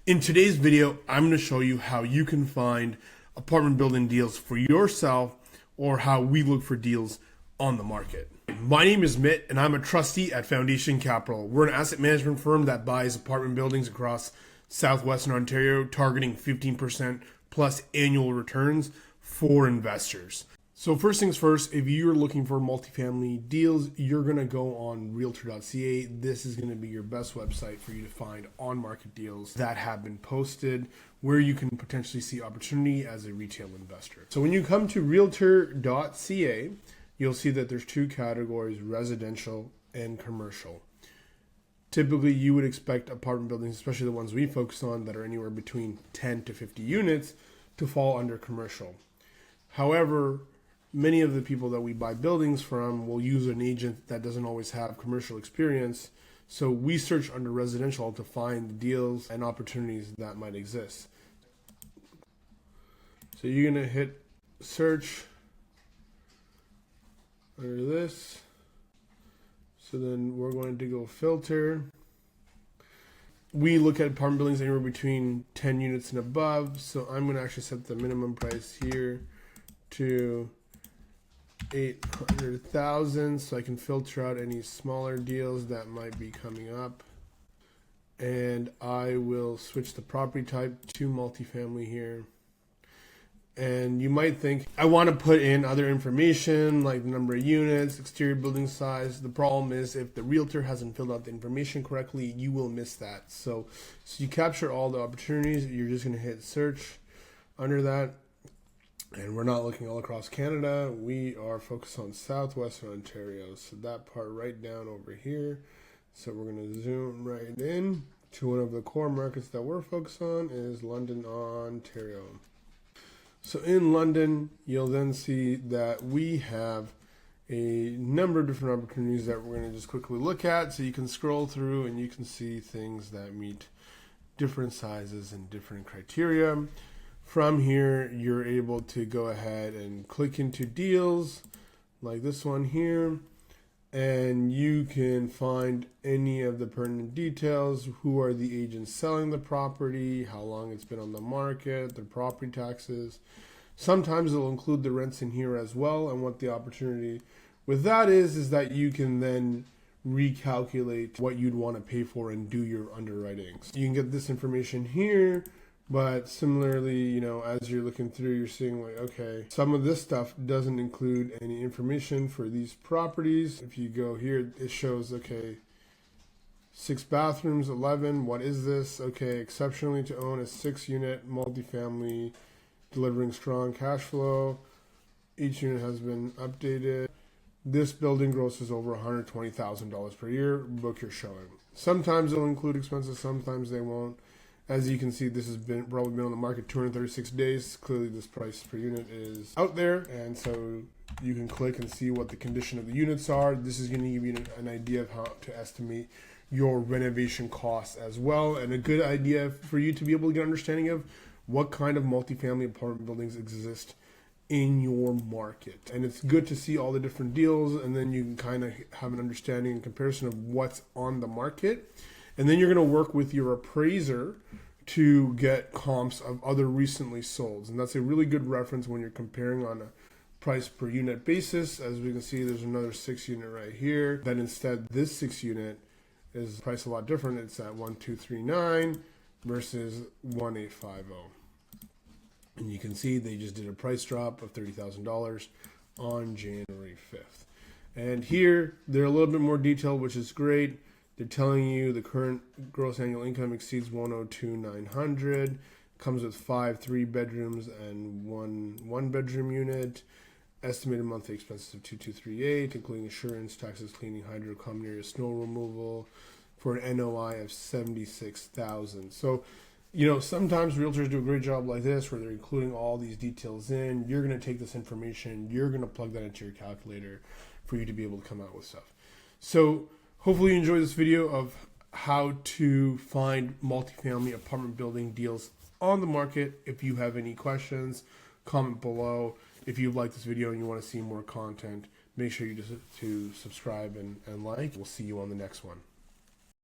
In today's video, I'm going to show you how you can find apartment building deals for yourself or how we look for deals on the market. My name is Mitt and I'm a trustee at Foundation Capital. We're an asset management firm that buys apartment buildings across Southwestern Ontario, targeting 15% plus annual returns for investors. So first things first, if you're looking for multifamily deals, you're going to go on Realtor.ca. This is going to be your best website for you to find on-market deals that have been posted where you can potentially see opportunity as a retail investor. So when you come to Realtor.ca, you'll see that there's two categories, residential and commercial. Typically, you would expect apartment buildings, especially the ones we focus on that are anywhere between 10 to 50 units, to fall under commercial. However, many of the people that we buy buildings from will use an agent that doesn't always have commercial experience. So we search under residential to find the deals and opportunities that might exist. So you're going to hit search under this. So then we're going to go filter. We look at apartment buildings anywhere between 10 units and above. So I'm going to actually set the minimum price here to 800,000 so I can filter out any smaller deals that might be coming up. And I will switch the property type to multifamily here. And you might think, I want to put in other information like the number of units, exterior building size. The problem is if the realtor hasn't filled out the information correctly, you will miss that. So you capture all the opportunities. You're just going to hit search under that. And we're not looking all across Canada. We are focused on Southwestern Ontario. So that part right down over here. So we're going to zoom right in to one of the core markets that we're focused on is London, Ontario. So in London, you'll then see that we have a number of different opportunities that we're going to just quickly look at. So you can scroll through and you can see things that meet different sizes and different criteria. From here, you're able to go ahead and click into deals like this one here, and you can find any of the pertinent details. Who are the agents selling the property, how long it's been on the market, their property taxes. Sometimes it'll include the rents in here as well, and what the opportunity with that is that you can then recalculate what you'd want to pay for and do your underwriting. So you can get this information here. But similarly, as you're looking through, you're seeing like, okay, some of this stuff doesn't include any information for these properties. If you go here, it shows, okay, 6 bathrooms, 11. What is this? Okay, exceptionally to own a 6-unit multifamily, delivering strong cash flow. Each unit has been updated. This building grosses over $120,000 per year. Book your showing. Sometimes they'll include expenses, sometimes they won't. As you can see, this has probably been on the market 236 days. Clearly, this price per unit is out there, and so you can click and see what the condition of the units are. This is going to give you an idea of how to estimate your renovation costs as well, and a good idea for you to be able to get an understanding of what kind of multifamily apartment buildings exist in your market. And it's good to see all the different deals, and then you can kind of have an understanding and comparison of what's on the market. And then you're going to work with your appraiser to get comps of other recently solds. And that's a really good reference when you're comparing on a price per unit basis. As we can see, there's another 6-unit right here. Then instead, this 6-unit is priced a lot different. It's at 1,239 versus 1,850. And you can see they just did a price drop of $30,000 on January 5th. And here, they're a little bit more detailed, which is great. They're telling you the current gross annual income exceeds $102,900, comes with 5 3-bedrooms and one bedroom unit, estimated monthly expenses of $2,238, including insurance, taxes, cleaning, hydro, common area, snow removal, for an NOI of $76,000. So, sometimes realtors do a great job like this where they're including all these details in. You're going to take this information, you're going to plug that into your calculator for you to be able to come out with stuff. So, hopefully you enjoyed this video of how to find multifamily apartment building deals on the market. If you have any questions, comment below. If you like this video and you want to see more content, make sure you to subscribe and like. We'll see you on the next one.